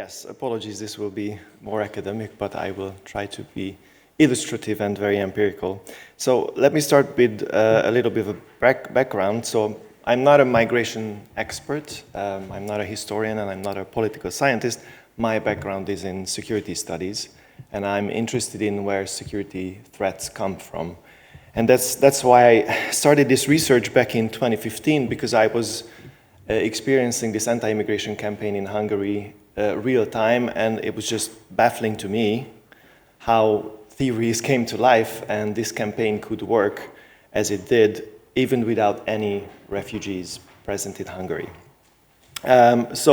Yes, apologies, this will be more academic, but I will try to be illustrative and very empirical. So let me start with a little bit of a background. So I'm not a migration expert, I'm not a historian, and I'm not a political scientist. My background is in security studies, and I'm interested in where security threats come from. And that's why I started this research back in 2015, because I was experiencing this anti-immigration campaign in Hungary real time, and it was just baffling to me how theories came to life and this campaign could work as it did, even without any refugees present in Hungary. But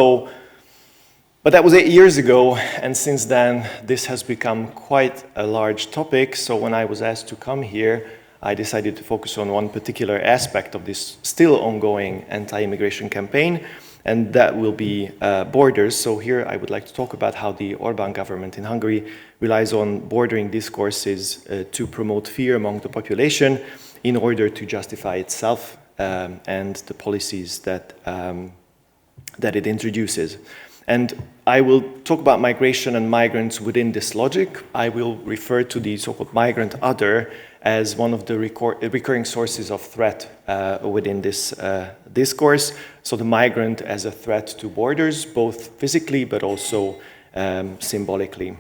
that was 8 years ago, and since then this has become quite a large topic. So when I was asked to come here, I decided to focus on one particular aspect of this still ongoing anti-immigration campaign, and that will be borders. So here I would like to talk about how the Orbán government in Hungary relies on bordering discourses to promote fear among the population in order to justify itself and the policies that it introduces. And I will talk about migration and migrants within this logic. I will refer to the so-called migrant other as one of the recurring sources of threat within this discourse. So the migrant as a threat to borders, both physically but also symbolically.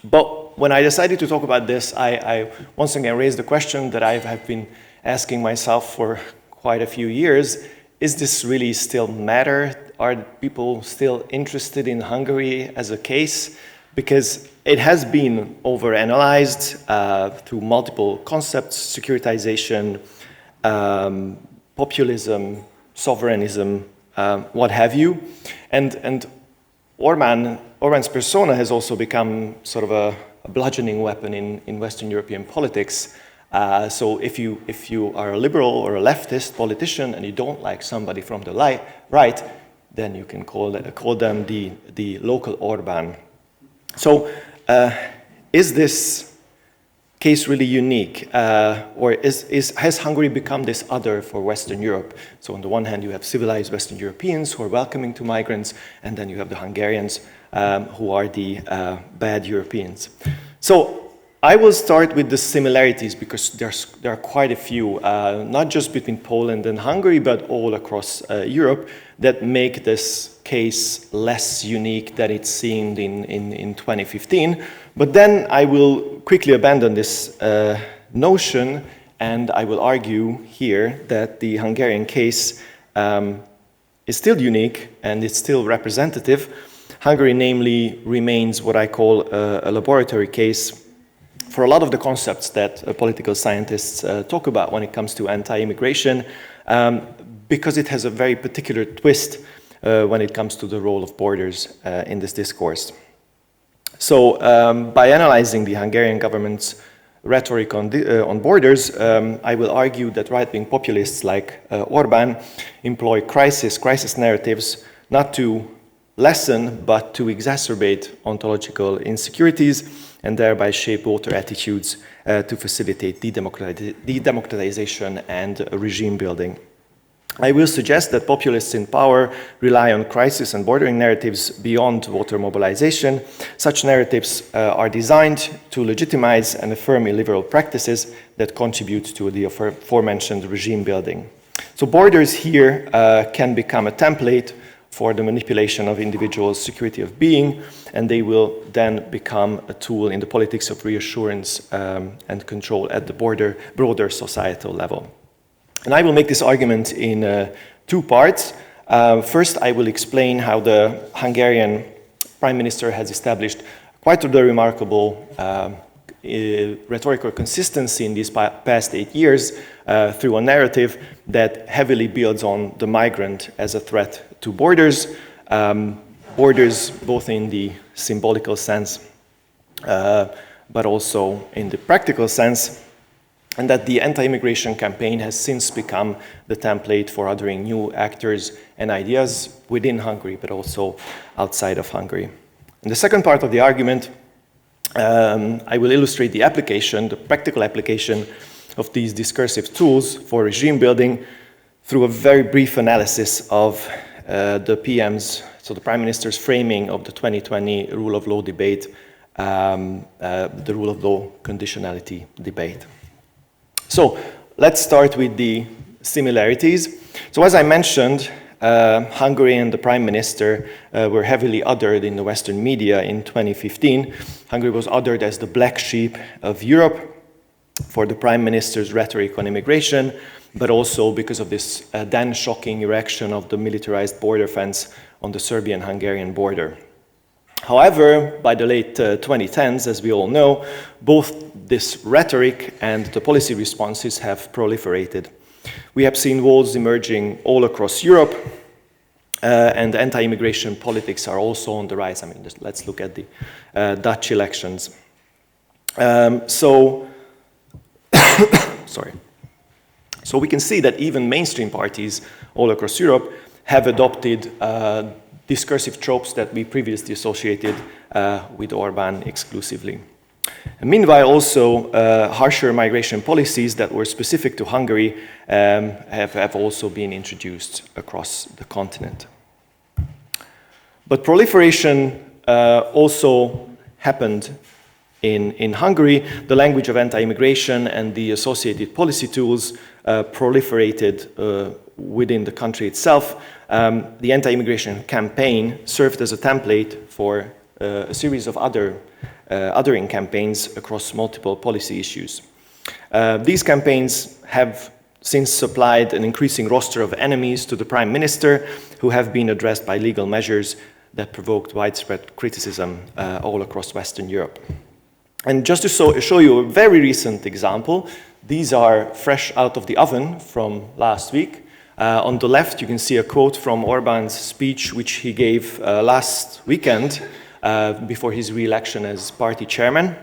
But when I decided to talk about this, I once again raised the question that I have been asking myself for quite a few years. Is this really still matter? Are people still interested in Hungary as a case? Because it has been overanalyzed through multiple concepts: securitization, populism, sovereignism, what have you. And Orbán's persona has also become sort of a bludgeoning weapon in Western European politics. So if you are a liberal or a leftist politician and you don't like somebody from the right, then you can call them the local Orbán. So is this case really unique, or has Hungary become this other for Western Europe? So on the one hand, you have civilized Western Europeans who are welcoming to migrants, and then you have the Hungarians who are the bad Europeans. So I will start with the similarities, because there are quite a few, not just between Poland and Hungary, but all across Europe, that make this case less unique than it seemed in 2015. But then I will quickly abandon this notion, and I will argue here that the Hungarian case is still unique and it's still representative. Hungary, namely, remains what I call a laboratory case for a lot of the concepts that political scientists talk about when it comes to anti-immigration, because it has a very particular twist when it comes to the role of borders in this discourse. So by analyzing the Hungarian government's rhetoric on borders, I will argue that right-wing populists like Orbán employ crisis narratives not to lessen, but to exacerbate ontological insecurities, and thereby shape voter attitudes to facilitate de-democratization and regime building. I will suggest that populists in power rely on crisis and bordering narratives beyond voter mobilization. Such narratives are designed to legitimize and affirm illiberal practices that contribute to the aforementioned regime building. So borders here can become a template for the manipulation of individuals' security of being, and they will then become a tool in the politics of reassurance and control at the broader societal level. And I will make this argument in two parts. First, I will explain how the Hungarian Prime Minister has established quite the remarkable rhetorical consistency in these past 8 years through a narrative that heavily builds on the migrant as a threat to borders, borders both in the symbolical sense, but also in the practical sense, and that the anti-immigration campaign has since become the template for othering new actors and ideas within Hungary, but also outside of Hungary. In the second part of the argument, I will illustrate the application, the practical application of these discursive tools for regime building through a very brief analysis of the PM's, so the Prime Minister's framing of the 2020 rule of law debate, the rule of law conditionality debate. So let's start with the similarities. So as I mentioned, Hungary and the Prime Minister were heavily othered in the Western media in 2015. Hungary was othered as the black sheep of Europe for the Prime Minister's rhetoric on immigration, but also because of this then shocking erection of the militarized border fence on the Serbian-Hungarian border. However, by the late 2010s, as we all know, both this rhetoric and the policy responses have proliferated. We have seen walls emerging all across Europe, and anti-immigration politics are also on the rise. I mean, let's look at the Dutch elections. So we can see that even mainstream parties all across Europe have adopted discursive tropes that we previously associated with Orbán exclusively. And meanwhile, also harsher migration policies that were specific to Hungary have also been introduced across the continent. But proliferation also happened in Hungary. The language of anti-immigration and the associated policy tools proliferated within the country itself. The anti-immigration campaign served as a template for a series of othering campaigns across multiple policy issues. These campaigns have since supplied an increasing roster of enemies to the Prime Minister, who have been addressed by legal measures that provoked widespread criticism all across Western Europe. And just to show you a very recent example, these are fresh out of the oven from last week. On the left, you can see a quote from Orbán's speech, which he gave last weekend before his re-election as party chairman.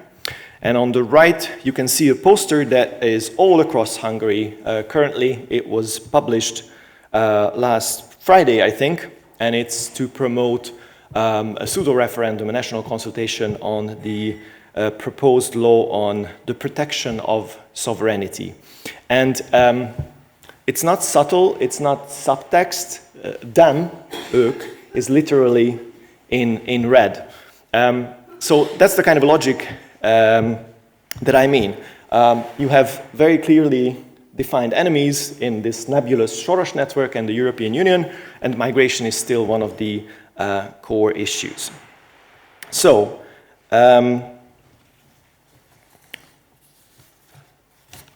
And on the right, you can see a poster that is all across Hungary. Currently, it was published last Friday, I think, and it's to promote a pseudo-referendum, a national consultation on the proposed law on the protection of sovereignty. And it's not subtle, it's not subtext. Dem, ők, is literally in red. So that's the kind of logic that I mean. You have very clearly defined enemies in this nebulous Soros network and the European Union, and migration is still one of the core issues. So,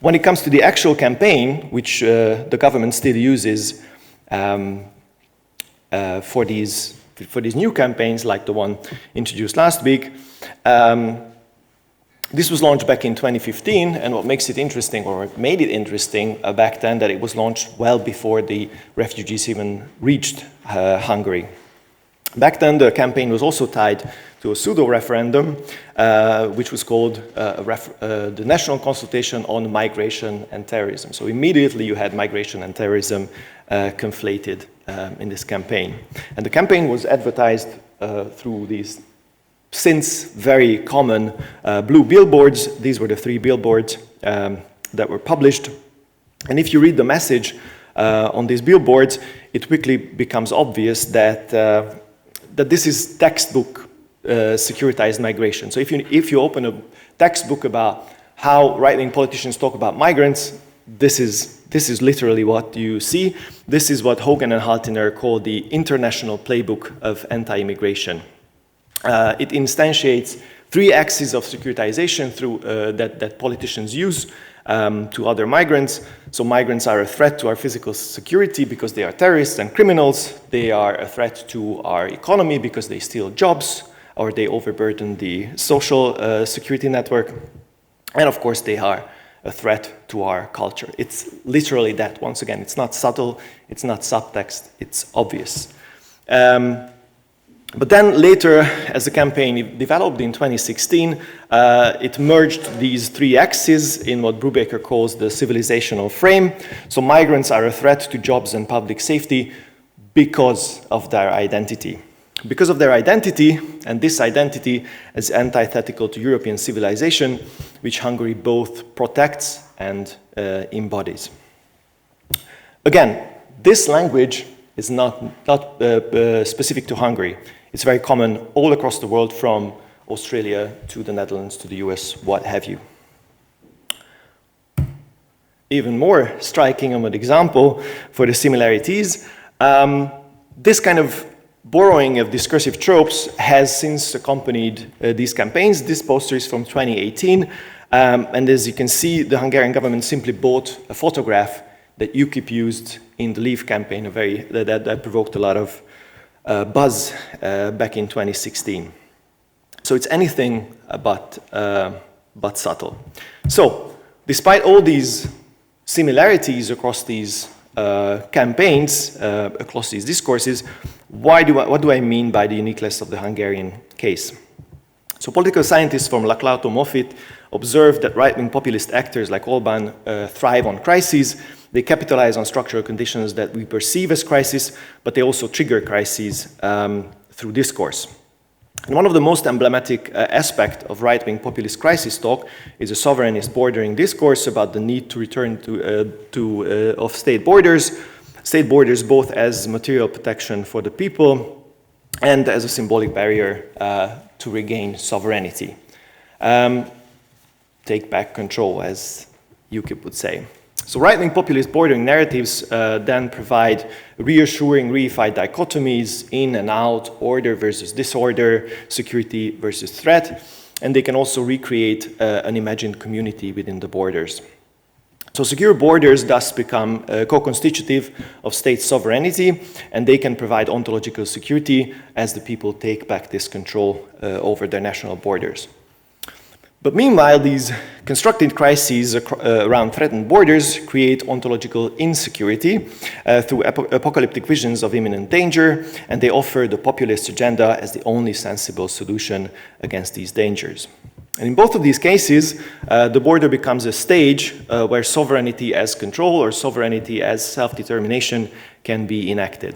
when it comes to the actual campaign, which the government still uses for these new campaigns, like the one introduced last week, this was launched back in 2015, and what makes it interesting, or made it interesting back then, that it was launched well before the refugees even reached Hungary. Back then, the campaign was also tied to a pseudo-referendum, which was called the National Consultation on Migration and Terrorism. So immediately you had migration and terrorism conflated in this campaign. And the campaign was advertised through these since very common blue billboards. These were the 3 billboards that were published. And if you read the message on these billboards, it quickly becomes obvious that this is textbook securitized migration. So if you open a textbook about how right-wing politicians talk about migrants, this is literally what you see. This is what Hogan and Haltiner call the international playbook of anti-immigration. It instantiates 3 axes of securitization through, that politicians use to other migrants. So migrants are a threat to our physical security because they are terrorists and criminals. They are a threat to our economy because they steal jobs or they overburden the social security network. And of course, they are a threat to our culture. It's literally that. Once again, it's not subtle, it's not subtext, it's obvious. But then later, as the campaign developed in 2016, it merged these 3 axes in what Brubaker calls the civilizational frame. So migrants are a threat to jobs and public safety because of their identity. Because of their identity, and this identity is antithetical to European civilization, which Hungary both protects and embodies. Again, this language is not specific to Hungary. It's very common all across the world, from Australia to the Netherlands to the US, what have you. Even more striking of an example for the similarities, this kind of borrowing of discursive tropes has since accompanied these campaigns. This poster is from 2018, and as you can see, the Hungarian government simply bought a photograph that UKIP used in the Leave campaign, that provoked a lot of buzz back in 2016. So it's anything but subtle. So, despite all these similarities across these campaigns, across these discourses, what do I mean by the uniqueness of the Hungarian case? So political scientists from Laclauto Moffitt observed that right-wing populist actors like Orbán thrive on crises. They capitalize on structural conditions that we perceive as crises, but they also trigger crises through discourse. And one of the most emblematic aspects of right-wing populist crisis talk is a sovereignist bordering discourse about the need to return of state borders both as material protection for the people and as a symbolic barrier to regain sovereignty. Take back control, as UKIP would say. So right-wing populist bordering narratives then provide reassuring, reified dichotomies in and out, order versus disorder, security versus threat, and they can also recreate an imagined community within the borders. So secure borders thus become co-constitutive of state sovereignty, and they can provide ontological security as the people take back this control over their national borders. But meanwhile, these constructed crises around threatened borders create ontological insecurity through apocalyptic visions of imminent danger, and they offer the populist agenda as the only sensible solution against these dangers. And in both of these cases, the border becomes a stage where sovereignty as control or sovereignty as self-determination can be enacted.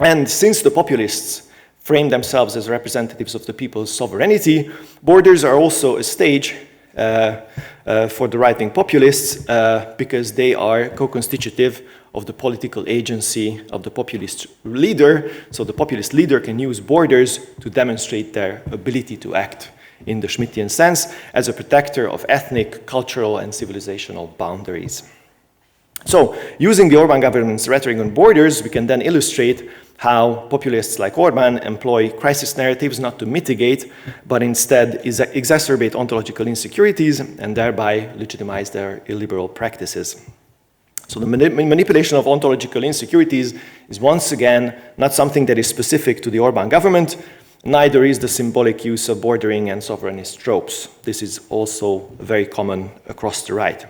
And since the populists frame themselves as representatives of the people's sovereignty, borders are also a stage for the right-wing populists because they are co-constitutive of the political agency of the populist leader. So the populist leader can use borders to demonstrate their ability to act in the Schmittian sense as a protector of ethnic, cultural, and civilizational boundaries. So, using the Orbán government's rhetoric on borders, we can then illustrate how populists like Orbán employ crisis narratives not to mitigate, but instead exacerbate ontological insecurities and thereby legitimize their illiberal practices. So the manipulation of ontological insecurities is once again not something that is specific to the Orbán government, neither is the symbolic use of bordering and sovereignist tropes. This is also very common across the right.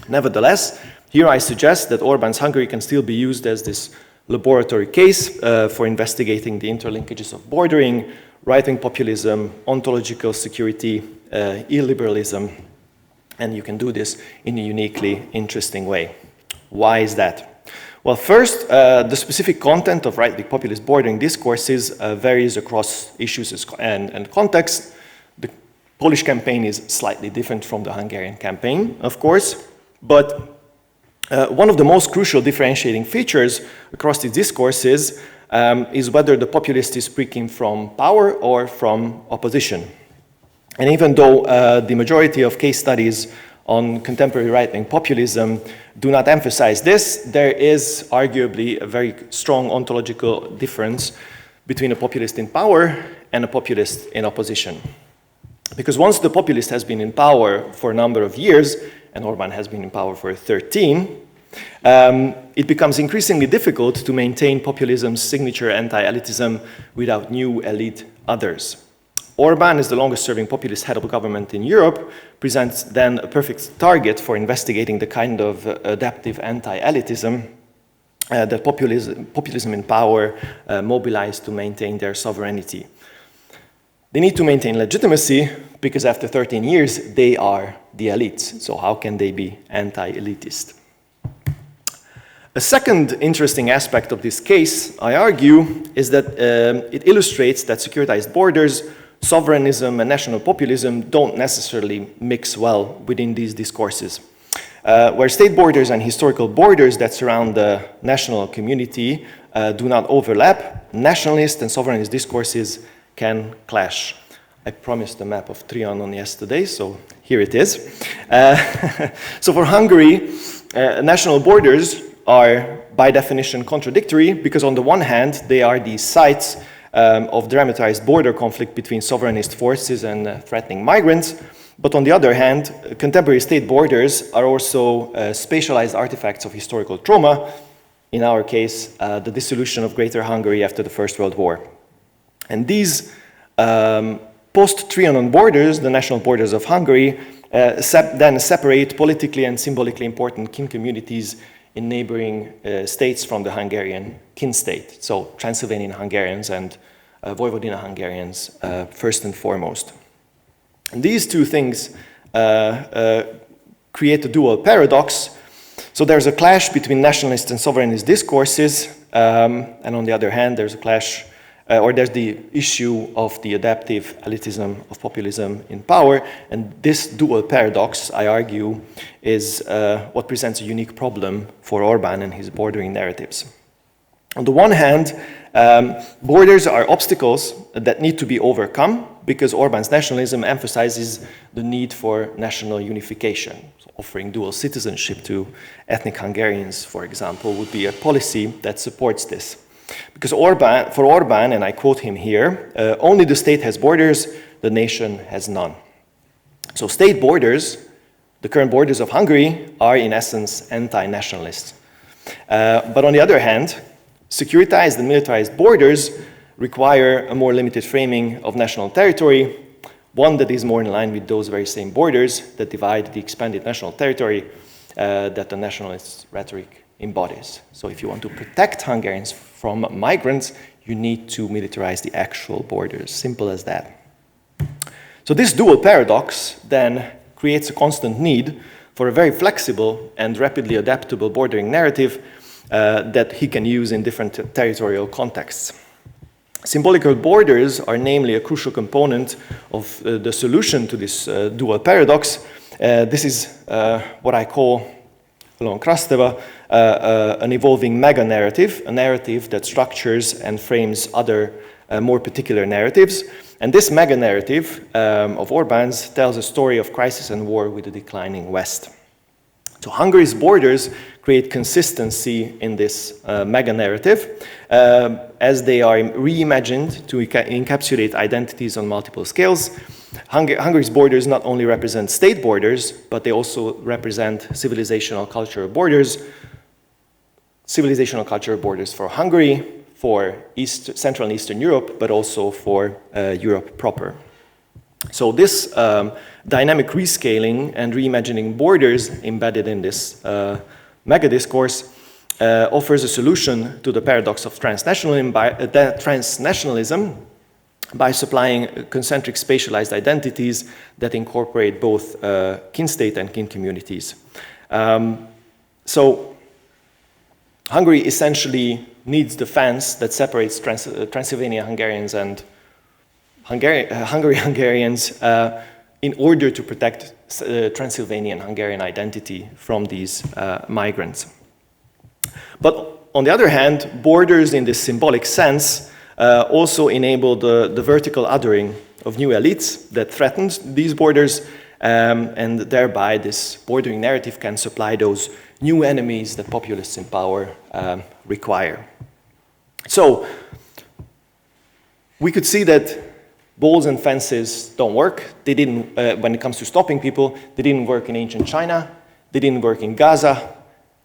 Nevertheless, here I suggest that Orbán's Hungary can still be used as this laboratory case for investigating the interlinkages of bordering, right-wing populism, ontological security, illiberalism, and you can do this in a uniquely interesting way. Why is that? Well, first, the specific content of right-wing populist bordering discourses varies across issues and context. The Polish campaign is slightly different from the Hungarian campaign, of course, but one of the most crucial differentiating features across these discourses is whether the populist is speaking from power or from opposition. And even though the majority of case studies on contemporary right-wing populism do not emphasize this, there is arguably a very strong ontological difference between a populist in power and a populist in opposition. Because once the populist has been in power for a number of years, and Orbán has been in power for 13, it becomes increasingly difficult to maintain populism's signature anti-elitism without new elite others. Orbán, as the longest-serving populist head of government in Europe, presents then a perfect target for investigating the kind of adaptive anti-elitism that populism in power mobilized to maintain their sovereignty. They need to maintain legitimacy because after 13 years, they are the elites. So how can they be anti-elitist? A second interesting aspect of this case, I argue, is that it illustrates that securitized borders, sovereignism, and national populism don't necessarily mix well within these discourses. where state borders and historical borders that surround the national community do not overlap, nationalist and sovereignist discourses can clash. I promised a map of Trianon yesterday, so here it is. So for Hungary, national borders are by definition contradictory because on the one hand, they are the sites of dramatized border conflict between sovereignist forces and threatening migrants. But on the other hand, contemporary state borders are also spatialized artifacts of historical trauma, in our case, the dissolution of Greater Hungary after the First World War. And these post-Trianon borders, the national borders of Hungary, then separate politically and symbolically important kin communities in neighboring states from the Hungarian kin state. So Transylvanian Hungarians and Vojvodina Hungarians first and foremost. And these two things create a dual paradox. So there's a clash between nationalist and sovereignist discourses, and on the other hand, there's a clash, or there's the issue of the adaptive elitism of populism in power, and this dual paradox, I argue, is what presents a unique problem for Orbán and his bordering narratives. On the one hand, borders are obstacles that need to be overcome because Orbán's nationalism emphasizes the need for national unification. So offering dual citizenship to ethnic Hungarians, for example, would be a policy that supports this. Because for Orbán, and I quote him here, only the state has borders, the nation has none. So state borders, the current borders of Hungary, are in essence anti-nationalist. But on the other hand, securitized and militarized borders require a more limited framing of national territory, one that is more in line with those very same borders that divide the expanded national territory that the nationalist rhetoric embodies. So if you want to protect Hungarians from migrants, you need to militarize the actual borders, simple as that. So this dual paradox then creates a constant need for a very flexible and rapidly adaptable bordering narrative that he can use in different territorial contexts. Symbolical borders are namely a crucial component of the solution to this dual paradox. This is what I call, along Krasteva, an evolving mega-narrative, a narrative that structures and frames other more particular narratives. And this mega-narrative of Orbán's tells a story of crisis and war with a declining West. So Hungary's borders create consistency in this mega-narrative as they are reimagined to encapsulate identities on multiple scales. Hungary's borders not only represent state borders, but they also represent civilizational cultural borders for Hungary, for Central and Eastern Europe, but also for Europe proper. So this dynamic rescaling and reimagining borders embedded in this mega-discourse offers a solution to the paradox of transnationalism by supplying concentric spatialized identities that incorporate both kin state and kin communities. So Hungary essentially needs the fence that separates Transylvania Hungarians and Hungary Hungarians in order to protect Transylvanian Hungarian identity from these migrants. But on the other hand, borders in this symbolic sense also enable the vertical othering of new elites that threatened these borders, and thereby this bordering narrative can supply those new enemies that populists in power require. So we could see that walls and fences don't work. They didn't, when it comes to stopping people, they didn't work in ancient China, they didn't work in Gaza,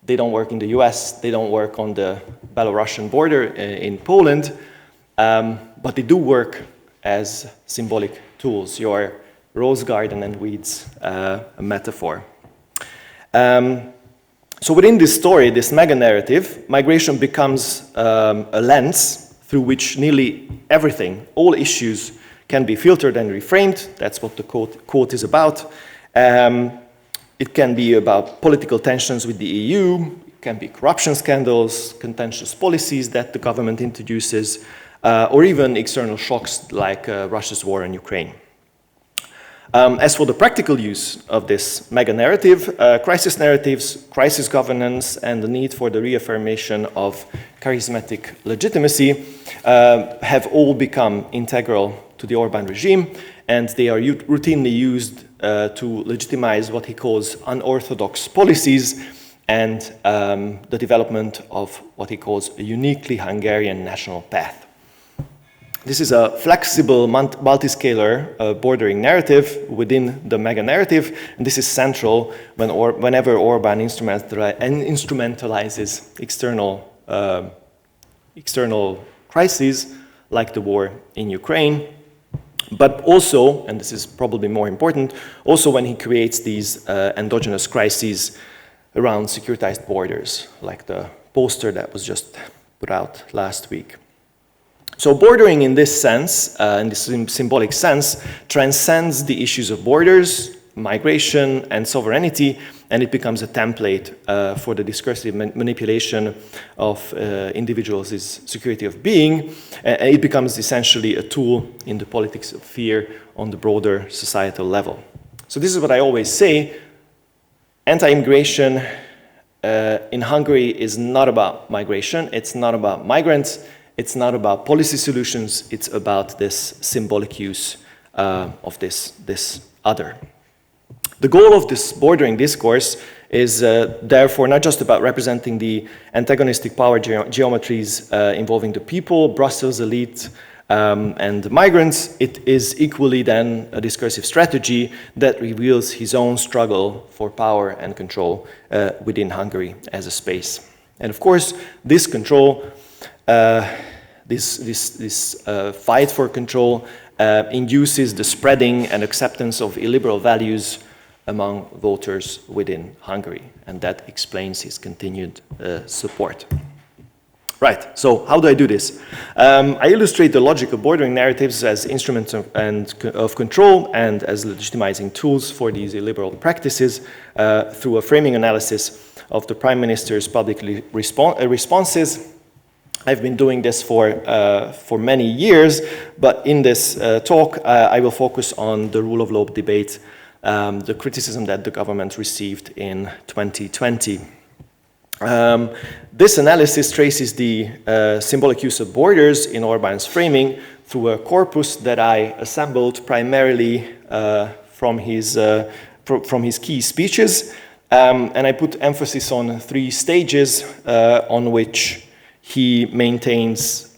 they don't work in the US, they don't work on the Belarusian border in Poland, but they do work as symbolic tools, your rose garden and weeds metaphor. So within this story, this mega-narrative, migration becomes a lens through which nearly everything, all issues, can be filtered and reframed. That's what the quote is about. It can be about political tensions with the EU, it can be corruption scandals, contentious policies that the government introduces, or even external shocks like Russia's war in Ukraine. As for the practical use of this mega narrative, crisis narratives, crisis governance, and the need for the reaffirmation of charismatic legitimacy have all become integral to the Orbán regime, and they are routinely used to legitimize what he calls unorthodox policies and the development of what he calls a uniquely Hungarian national path. This is a flexible, multiscalar bordering narrative within the mega narrative, and this is central whenever Orbán instrumentalizes external crises like the war in Ukraine, but also, and this is probably more important, also when he creates these endogenous crises around securitized borders, like the poster that was just put out last week. So bordering in this sense, in this symbolic sense, transcends the issues of borders, migration, and sovereignty, and it becomes a template for the discursive manipulation of individuals' security of being. It becomes essentially a tool in the politics of fear on the broader societal level. So this is what I always say. Anti-immigration in Hungary is not about migration, it's not about migrants, it's not about policy solutions, it's about this symbolic use of this other. The goal of this bordering discourse is therefore not just about representing the antagonistic power geometries involving the people, Brussels elite, and migrants. It is equally then a discursive strategy that reveals his own struggle for power and control within Hungary as a space. And of course, this control, this fight for control induces the spreading and acceptance of illiberal values among voters within Hungary, and that explains his continued support. Right, so how do I do this? I illustrate the logic of bordering narratives as instruments of control and as legitimizing tools for these illiberal practices through a framing analysis of the Prime Minister's public responses. I've been doing this for many years, but in this talk I will focus on the rule of law debate, the criticism that the government received in 2020. This analysis traces the symbolic use of borders in Orbán's framing through a corpus that I assembled primarily from his key speeches, and I put emphasis on 3 stages on which he maintains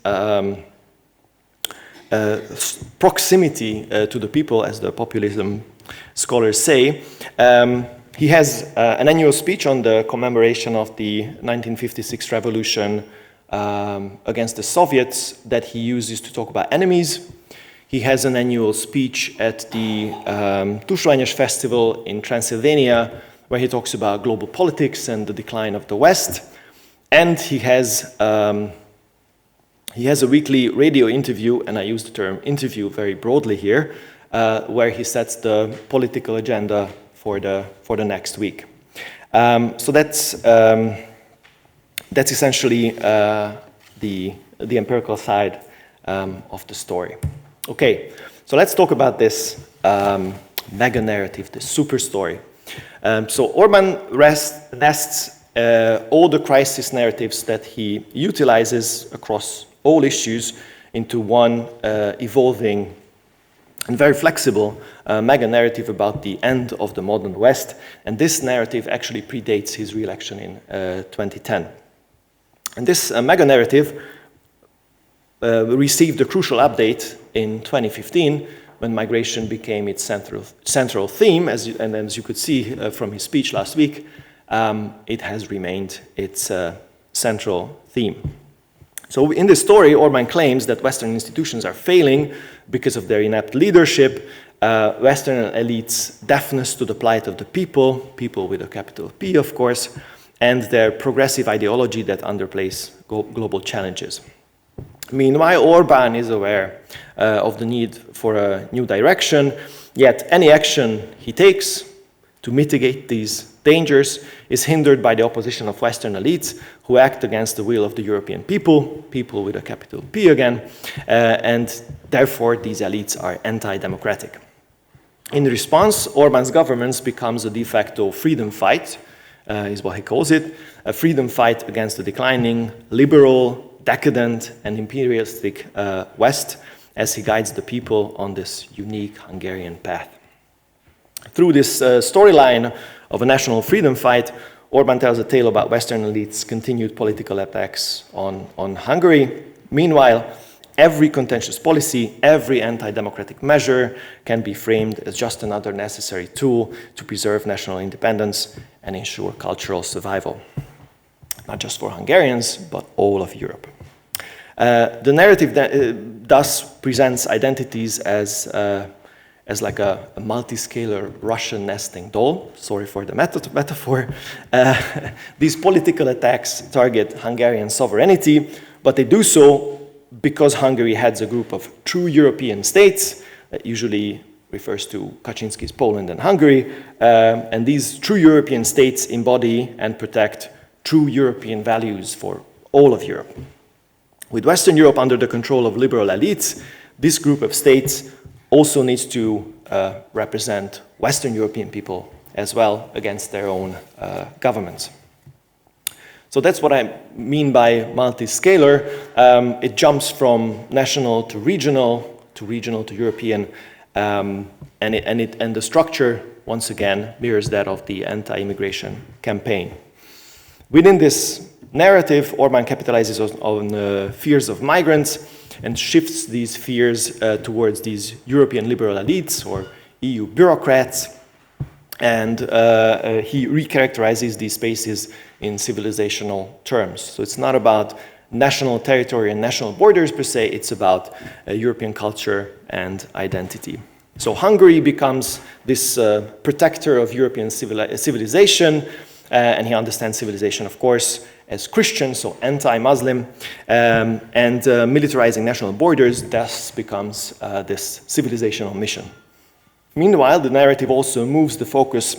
proximity to the people, as the populism scholars say. He has an annual speech on the commemoration of the 1956 revolution against the Soviets that he uses to talk about enemies. He has an annual speech at the Tusványos Festival in Transylvania, where he talks about global politics and the decline of the West. And he has a weekly radio interview, and I use the term interview very broadly here, where he sets the political agenda for the next week. So that's essentially the empirical side of the story. Okay, so let's talk about this mega narrative, this super story. So Orbán nests all the crisis narratives that he utilizes across all issues into one evolving and very flexible mega narrative about the end of the modern West, and this narrative actually predates his re-election in 2010. And this mega narrative received a crucial update in 2015 when migration became its central theme, as you could see from his speech last week. It has remained its central theme. So in this story, Orbán claims that Western institutions are failing because of their inept leadership, Western elites' deafness to the plight of the people with a capital P, of course, and their progressive ideology that underplays global challenges. Meanwhile, Orbán is aware of the need for a new direction, yet any action he takes to mitigate these dangers is hindered by the opposition of Western elites who act against the will of the European people with a capital P again, and therefore these elites are anti-democratic. In response, Orbán's government becomes a de facto freedom fight, is what he calls it, a freedom fight against the declining, liberal, decadent, and imperialistic West, as he guides the people on this unique Hungarian path. Through this storyline of a national freedom fight, Orbán tells a tale about Western elites' continued political attacks on Hungary. Meanwhile, every contentious policy, every anti-democratic measure can be framed as just another necessary tool to preserve national independence and ensure cultural survival, not just for Hungarians, but all of Europe. The narrative thus presents identities as like a multi-scalar Russian nesting doll. Sorry for the metaphor. These political attacks target Hungarian sovereignty, but they do so because Hungary heads a group of true European states that usually refers to Kaczynski's Poland and Hungary, and these true European states embody and protect true European values for all of Europe. With Western Europe under the control of liberal elites, this group of states also needs to represent Western European people as well against their own governments. So that's what I mean by multi-scalar. It jumps from national to regional to European, and the structure, once again, mirrors that of the anti-immigration campaign. Within this narrative, Orbán capitalizes on fears of migrants and shifts these fears towards these European liberal elites or EU bureaucrats, and he recharacterizes these spaces in civilizational terms. So it's not about national territory and national borders per se, it's about European culture and identity. So Hungary becomes this protector of European civilization, and he understands civilization, of course, as Christian, so anti-Muslim, and militarizing national borders thus becomes this civilizational mission. Meanwhile, the narrative also moves the focus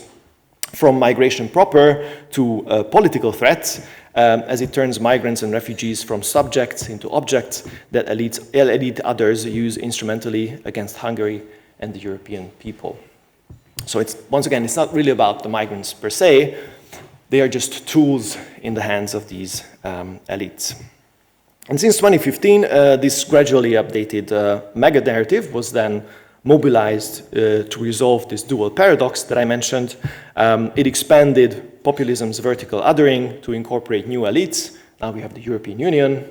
from migration proper to political threats, as it turns migrants and refugees from subjects into objects that elite others use instrumentally against Hungary and the European people. So it's, once again, it's not really about the migrants per se, they are just tools in the hands of these elites. And since 2015, this gradually updated mega-narrative was then mobilized to resolve this dual paradox that I mentioned. It expanded populism's vertical othering to incorporate new elites. Now we have the European Union,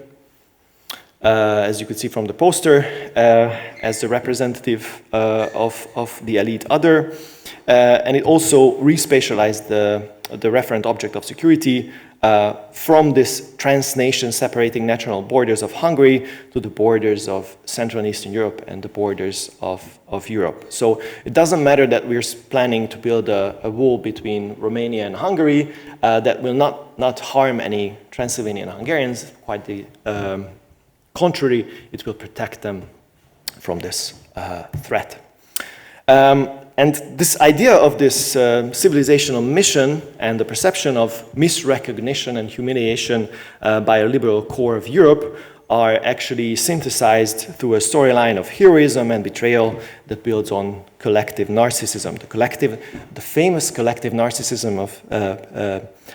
as you could see from the poster, as the representative of the elite other. And it also respatialized the referent object of security from this transnation separating national borders of Hungary to the borders of Central and Eastern Europe and the borders of Europe. So it doesn't matter that we're planning to build a wall between Romania and Hungary that will not harm any Transylvanian Hungarians, quite the contrary, it will protect them from this threat. And this idea of this civilizational mission and the perception of misrecognition and humiliation by a liberal core of Europe are actually synthesized through a storyline of heroism and betrayal that builds on collective narcissism, the famous collective narcissism of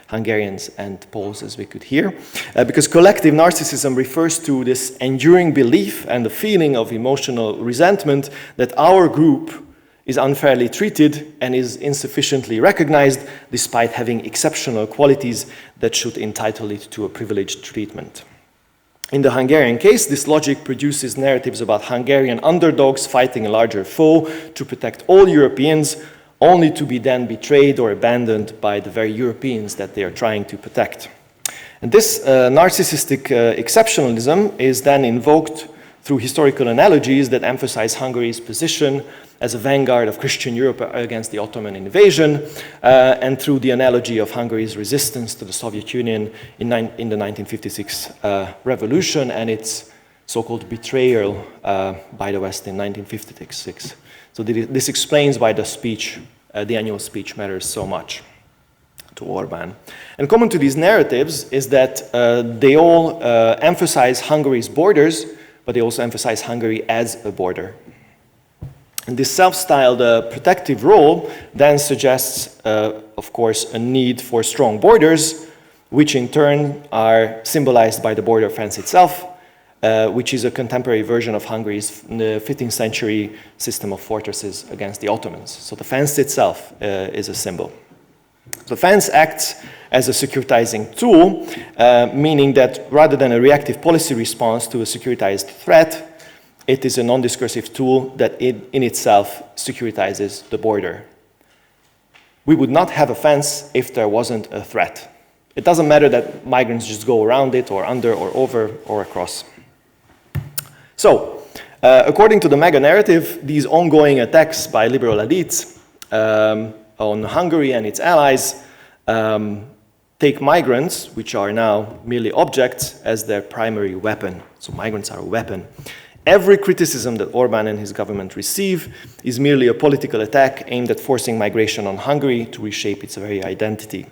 Hungarians and Poles, as we could hear. Because collective narcissism refers to this enduring belief and the feeling of emotional resentment that our group is unfairly treated and is insufficiently recognized despite having exceptional qualities that should entitle it to a privileged treatment. In the Hungarian case, this logic produces narratives about Hungarian underdogs fighting a larger foe to protect all Europeans, only to be then betrayed or abandoned by the very Europeans that they are trying to protect. And this narcissistic exceptionalism is then invoked through historical analogies that emphasize Hungary's position as a vanguard of Christian Europe against the Ottoman invasion, and through the analogy of Hungary's resistance to the Soviet Union in the 1956 revolution and its so-called betrayal by the West in 1956. So this explains why the annual speech matters so much to Orbán. And common to these narratives is that they all emphasize Hungary's borders, but they also emphasize Hungary as a border. And this self-styled protective role then suggests, of course, a need for strong borders, which in turn are symbolized by the border fence itself, which is a contemporary version of Hungary's 15th century system of fortresses against the Ottomans. So the fence itself is a symbol. The fence acts as a securitizing tool, meaning that rather than a reactive policy response to a securitized threat, it is a non-discursive tool that in itself securitizes the border. We would not have a fence if there wasn't a threat. It doesn't matter that migrants just go around it or under or over or across. So, according to the mega narrative, these ongoing attacks by liberal elites on Hungary and its allies take migrants, which are now merely objects, as their primary weapon. So migrants are a weapon. Every criticism that Orbán and his government receive is merely a political attack aimed at forcing migration on Hungary to reshape its very identity.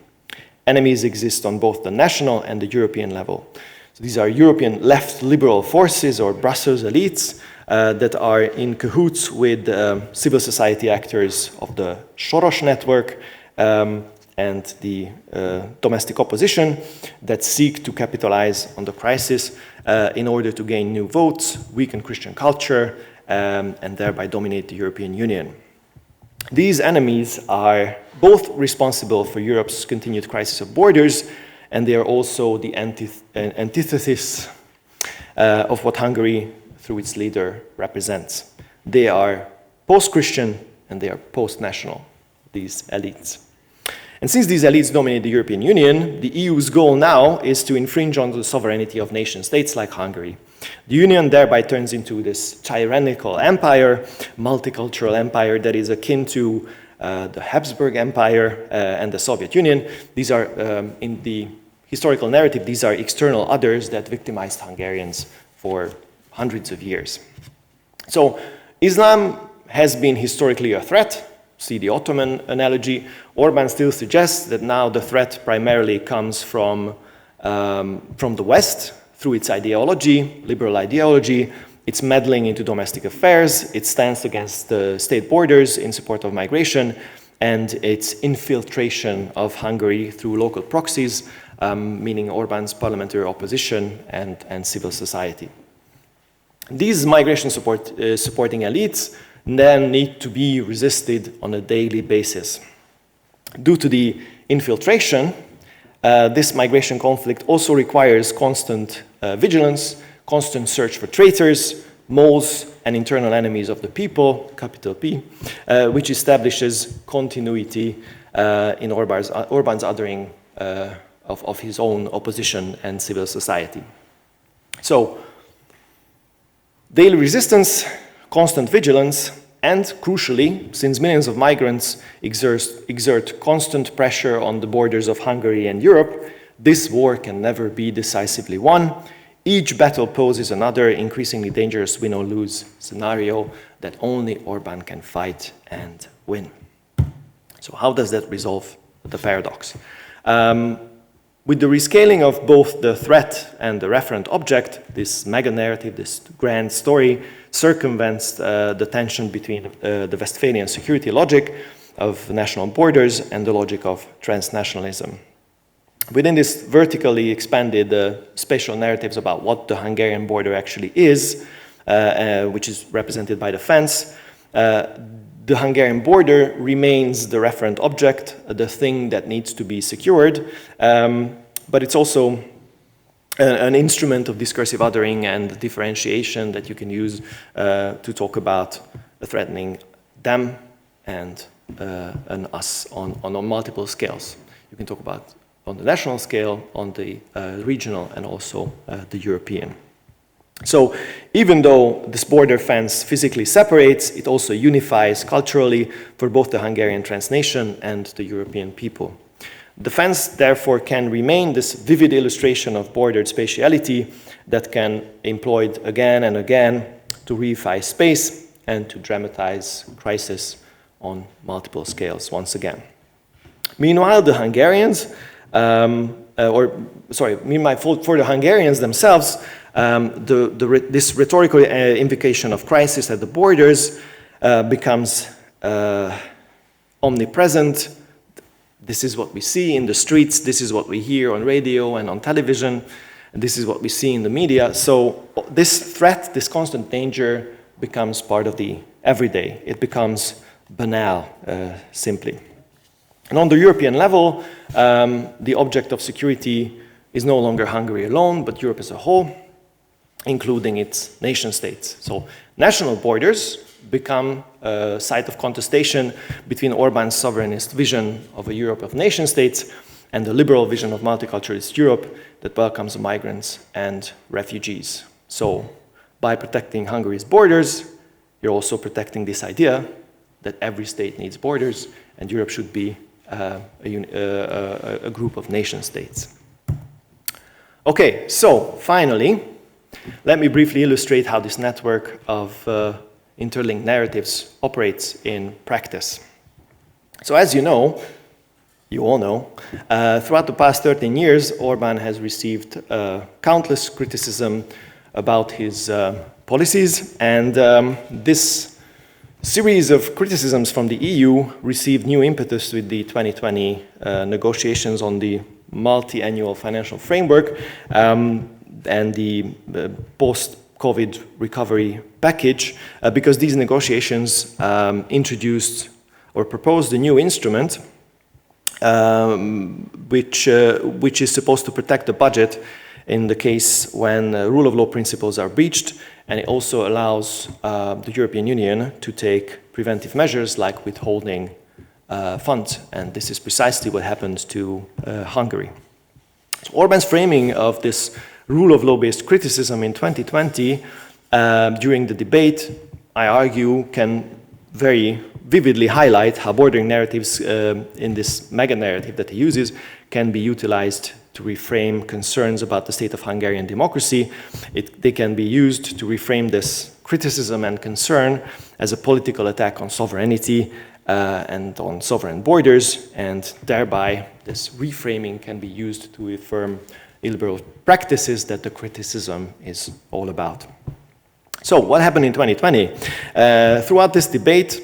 Enemies exist on both the national and the European level. So these are European left liberal forces or Brussels elites that are in cahoots with civil society actors of the Soros network and the domestic opposition that seek to capitalize on the crisis in order to gain new votes, weaken Christian culture, and thereby dominate the European Union. These enemies are both responsible for Europe's continued crisis of borders, and they are also the antithesis of what Hungary, through its leader, represents. They are post-Christian and they are post-national, these elites. And since these elites dominate the European Union, the EU's goal now is to infringe on the sovereignty of nation states like Hungary. The Union thereby turns into this tyrannical empire, multicultural empire that is akin to the Habsburg Empire and the Soviet Union. These are, in the historical narrative, these are external others that victimized Hungarians for hundreds of years. So Islam has been historically a threat. See the Ottoman analogy. Orbán still suggests that now the threat primarily comes from the West through its ideology, liberal ideology, its meddling into domestic affairs, its stance against the state borders in support of migration, and its infiltration of Hungary through local proxies, meaning Orbán's parliamentary opposition and civil society. These migration supporting elites then need to be resisted on a daily basis. Due to the infiltration, this migration conflict also requires constant vigilance, constant search for traitors, moles, and internal enemies of the people, capital P, which establishes continuity in Orbán's othering of his own opposition and civil society. So, daily resistance, constant vigilance, and crucially, since millions of migrants exert constant pressure on the borders of Hungary and Europe, this war can never be decisively won. Each battle poses another increasingly dangerous win or lose scenario that only Orbán can fight and win. So how does that resolve the paradox? With the rescaling of both the threat and the referent object, this mega narrative, this grand story, circumvents the tension between the Westphalian security logic of national borders and the logic of transnationalism. Within this vertically expanded spatial narratives about what the Hungarian border actually is, which is represented by the fence, the Hungarian border remains the referent object, the thing that needs to be secured, but it's also an instrument of discursive othering and differentiation that you can use to talk about threatening them and us on multiple scales. You can talk about on the national scale, on the regional, and also the European. So even though this border fence physically separates, it also unifies culturally for both the Hungarian transnation and the European people. The fence, therefore, can remain this vivid illustration of bordered spatiality that can be employed again and again to reify space and to dramatize crisis on multiple scales once again. Meanwhile, the Hungarians, for the Hungarians themselves, this rhetorical invocation of crisis at the borders becomes omnipresent. This is what we see in the streets, this is what we hear on radio and on television, and this is what we see in the media. So this threat, this constant danger, becomes part of the everyday. It becomes banal, simply. And on the European level, the object of security is no longer Hungary alone, but Europe as a whole, including its nation states. So national borders become a site of contestation between Orbán's sovereignist vision of a Europe of nation states and the liberal vision of multiculturalist Europe that welcomes migrants and refugees. So by protecting Hungary's borders, you're also protecting this idea that every state needs borders and Europe should be a group of nation states. Okay, so finally, let me briefly illustrate how this network of interlinked narratives operates in practice. So as you all know, throughout the past 13 years, Orbán has received countless criticism about his policies, and this series of criticisms from the EU received new impetus with the 2020 negotiations on the multi-annual financial framework and the post-COVID recovery package, because these negotiations introduced or proposed a new instrument which is supposed to protect the budget in the case when rule of law principles are breached, and it also allows the European Union to take preventive measures like withholding funds, and this is precisely what happened to Hungary. So Orbán's framing of this rule of law-based criticism in 2020 during the debate, I argue, can very vividly highlight how bordering narratives in this mega-narrative that he uses can be utilized to reframe concerns about the state of Hungarian democracy. They can be used to reframe this criticism and concern as a political attack on sovereignty and on sovereign borders, and thereby this reframing can be used to affirm illiberal practices that the criticism is all about. So what happened in 2020? Throughout this debate,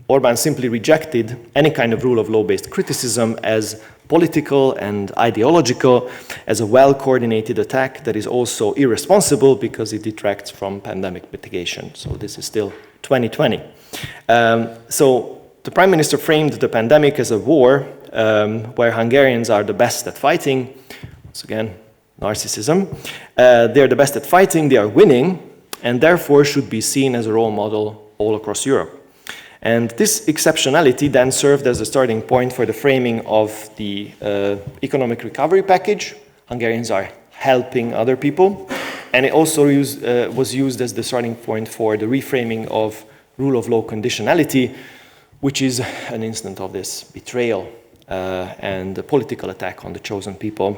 Orbán simply rejected any kind of rule of law-based criticism as political and ideological, as a well-coordinated attack that is also irresponsible because it detracts from pandemic mitigation. So this is still 2020. So the Prime Minister framed the pandemic as a war where Hungarians are the best at fighting. Once again, narcissism. They're the best at fighting, they are winning, and therefore should be seen as a role model all across Europe. And this exceptionality then served as a starting point for the framing of the economic recovery package. Hungarians are helping other people. And it also was used as the starting point for the reframing of rule of law conditionality, which is an instance of this betrayal and a political attack on the chosen people.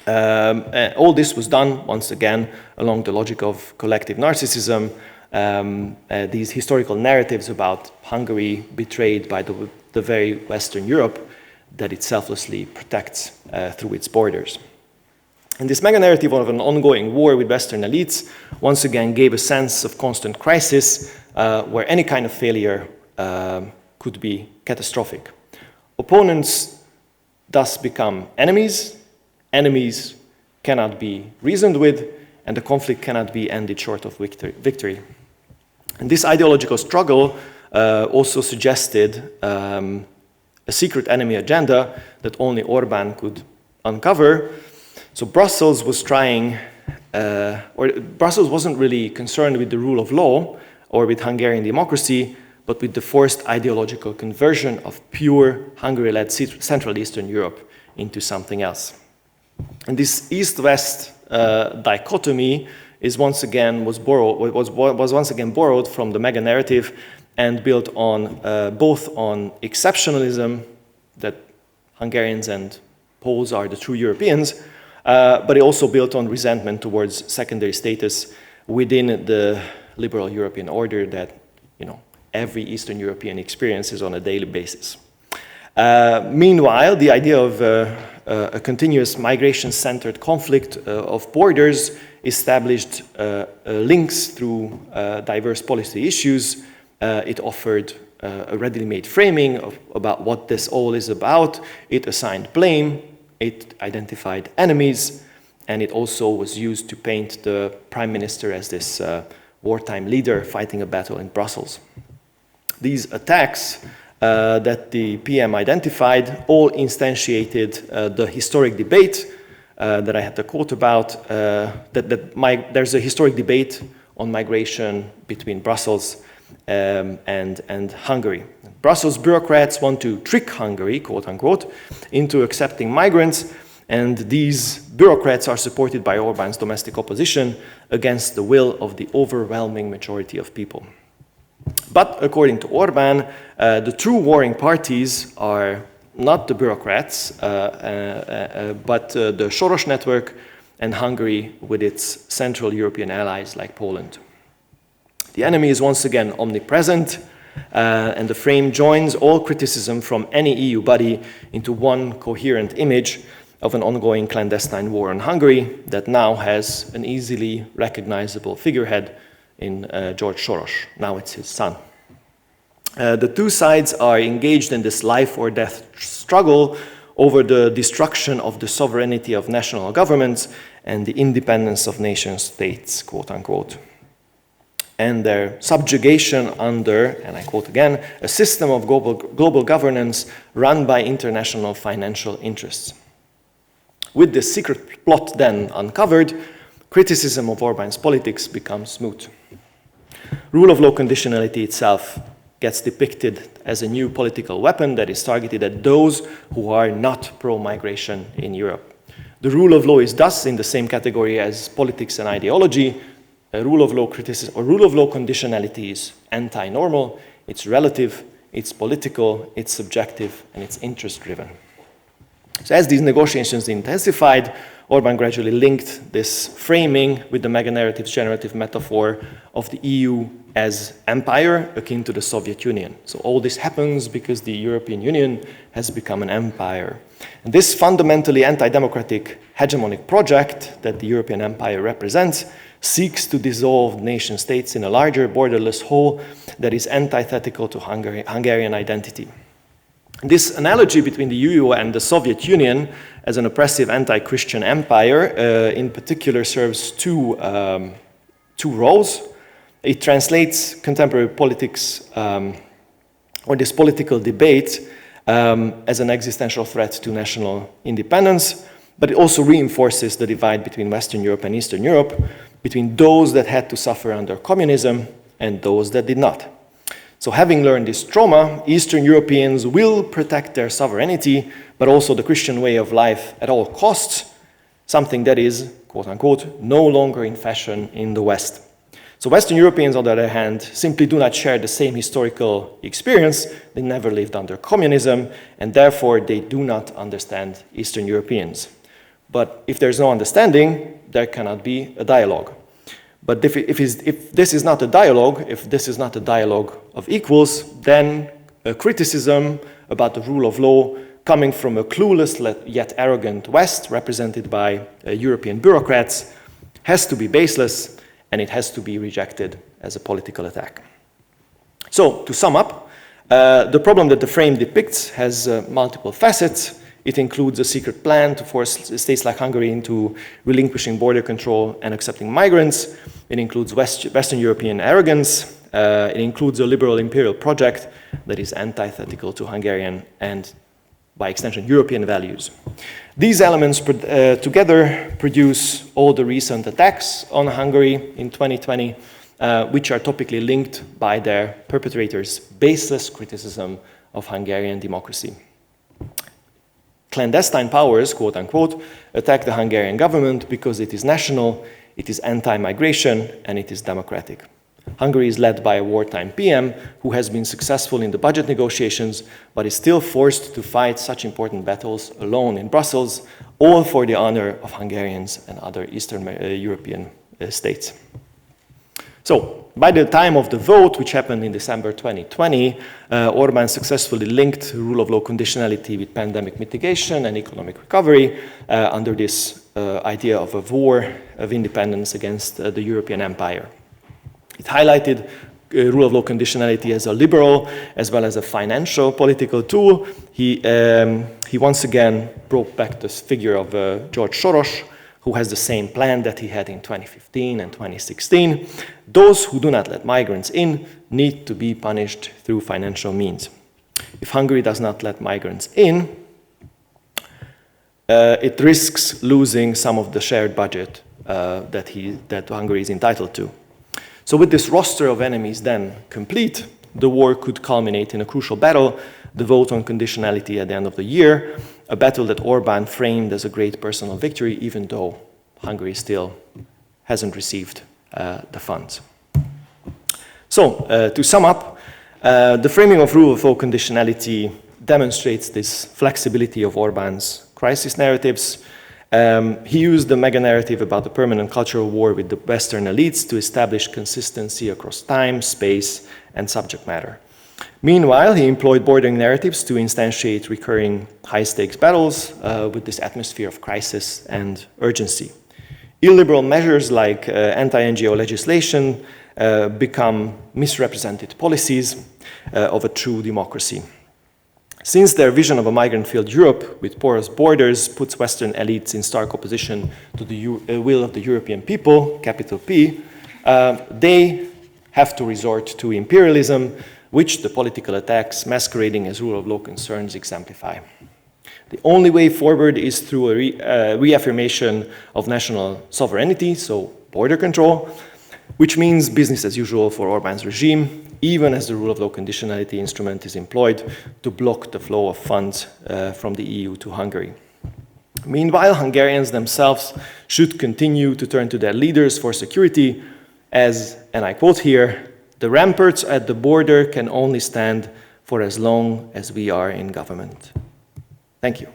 All this was done, once again, along the logic of collective narcissism. These historical narratives about Hungary betrayed by the very Western Europe that it selflessly protects through its borders. And this mega-narrative of an ongoing war with Western elites once again gave a sense of constant crisis where any kind of failure could be catastrophic. Opponents thus become enemies, enemies cannot be reasoned with, and the conflict cannot be ended short of victory. And this ideological struggle also suggested a secret enemy agenda that only Orbán could uncover. So Brussels was trying, or Brussels wasn't really concerned with the rule of law or with Hungarian democracy, but with the forced ideological conversion of pure Hungary-led Central Eastern Europe into something else. And this East-West dichotomy was once again borrowed from the mega-narrative and built on both on exceptionalism, that Hungarians and Poles are the true Europeans, but it also built on resentment towards secondary status within the liberal European order that every Eastern European experiences on a daily basis. Meanwhile, the idea of a continuous migration-centered conflict of borders established links through diverse policy issues It offered a readily made framing about what this all is about. It assigned blame, it identified enemies, and it also was used to paint the prime minister as this wartime leader fighting a battle in Brussels. These attacks that the PM identified all instantiated the historic debate that I had the quote about, there's a historic debate on migration between Brussels and Hungary. Brussels bureaucrats want to trick Hungary, quote unquote, into accepting migrants, and these bureaucrats are supported by Orbán's domestic opposition against the will of the overwhelming majority of people. But according to Orbán, the true warring parties are not the bureaucrats, but the Soros network and Hungary with its Central European allies like Poland. The enemy is once again omnipresent, and the frame joins all criticism from any EU body into one coherent image of an ongoing clandestine war on Hungary that now has an easily recognizable figurehead in George Soros. Now it's his son. The two sides are engaged in this life or death struggle over the destruction of the sovereignty of national governments and the independence of nation states, quote unquote, and their subjugation under, and I quote again, a system of global governance run by international financial interests. With this secret plot then uncovered, criticism of Orbán's politics becomes moot. Rule of law conditionality itself gets depicted as a new political weapon that is targeted at those who are not pro-migration in Europe. The rule of law is thus in the same category as politics and ideology. A rule of law criticism or rule of law conditionality is anti-normal, it's relative, it's political, it's subjective, and it's interest-driven. So as these negotiations intensified, Orbán gradually linked this framing with the mega-narrative's generative metaphor of the EU as empire akin to the Soviet Union. So all this happens because the European Union has become an empire. And this fundamentally anti-democratic hegemonic project that the European empire represents seeks to dissolve nation states in a larger borderless whole that is antithetical to Hungarian identity. This analogy between the EU and the Soviet Union as an oppressive anti-Christian empire in particular serves two roles. It translates contemporary politics or this political debate as an existential threat to national independence, but it also reinforces the divide between Western Europe and Eastern Europe, between those that had to suffer under communism and those that did not. So having learned this trauma, Eastern Europeans will protect their sovereignty, but also the Christian way of life at all costs, something that is, quote unquote, no longer in fashion in the West. So Western Europeans, on the other hand, simply do not share the same historical experience. They never lived under communism, and therefore they do not understand Eastern Europeans. But if there's no understanding, there cannot be a dialogue. But if this is not a dialogue, if this is not a dialogue of equals, then a criticism about the rule of law coming from a clueless yet arrogant West, represented by European bureaucrats, has to be baseless, and it has to be rejected as a political attack. So, to sum up, the problem that the frame depicts has multiple facets. It includes a secret plan to force states like Hungary into relinquishing border control and accepting migrants. It includes Western European arrogance. It includes a liberal imperial project that is antithetical to Hungarian and, by extension, European values. These elements together produce all the recent attacks on Hungary in 2020, which are topically linked by their perpetrators' baseless criticism of Hungarian democracy. Clandestine powers, quote unquote, attack the Hungarian government because it is national, it is anti-migration, and it is democratic. Hungary is led by a wartime PM who has been successful in the budget negotiations, but is still forced to fight such important battles alone in Brussels, all for the honor of Hungarians and other Eastern European states. So, by the time of the vote, which happened in December 2020, Orbán successfully linked rule of law conditionality with pandemic mitigation and economic recovery under this idea of a war of independence against the European empire. It highlighted rule of law conditionality as a liberal as well as a financial political tool, he once again brought back this figure of George Soros, who has the same plan that he had in 2015 and 2016. Those who do not let migrants in need to be punished through financial means. If Hungary does not let migrants in, it risks losing some of the shared budget that Hungary is entitled to. So with this roster of enemies then complete, the war could culminate in a crucial battle, the vote on conditionality at the end of the year, a battle that Orbán framed as a great personal victory, even though Hungary still hasn't received the funds. So, to sum up, the framing of rule of law conditionality demonstrates this flexibility of Orbán's crisis narratives. He used the mega narrative about the permanent cultural war with the Western elites to establish consistency across time, space, and subject matter. Meanwhile, he employed bordering narratives to instantiate recurring high-stakes battles with this atmosphere of crisis and urgency. Illiberal measures like anti-NGO legislation become misrepresented policies of a true democracy. Since their vision of a migrant-filled Europe with porous borders puts Western elites in stark opposition to the will of the European people, capital P, they have to resort to imperialism, which the political attacks masquerading as rule of law concerns exemplify. The only way forward is through a reaffirmation of national sovereignty, so border control, which means business as usual for Orbán's regime, even as the rule of law conditionality instrument is employed to block the flow of funds from the EU to Hungary. Meanwhile, Hungarians themselves should continue to turn to their leaders for security as, and I quote here, "The ramparts at the border can only stand for as long as we are in government." Thank you.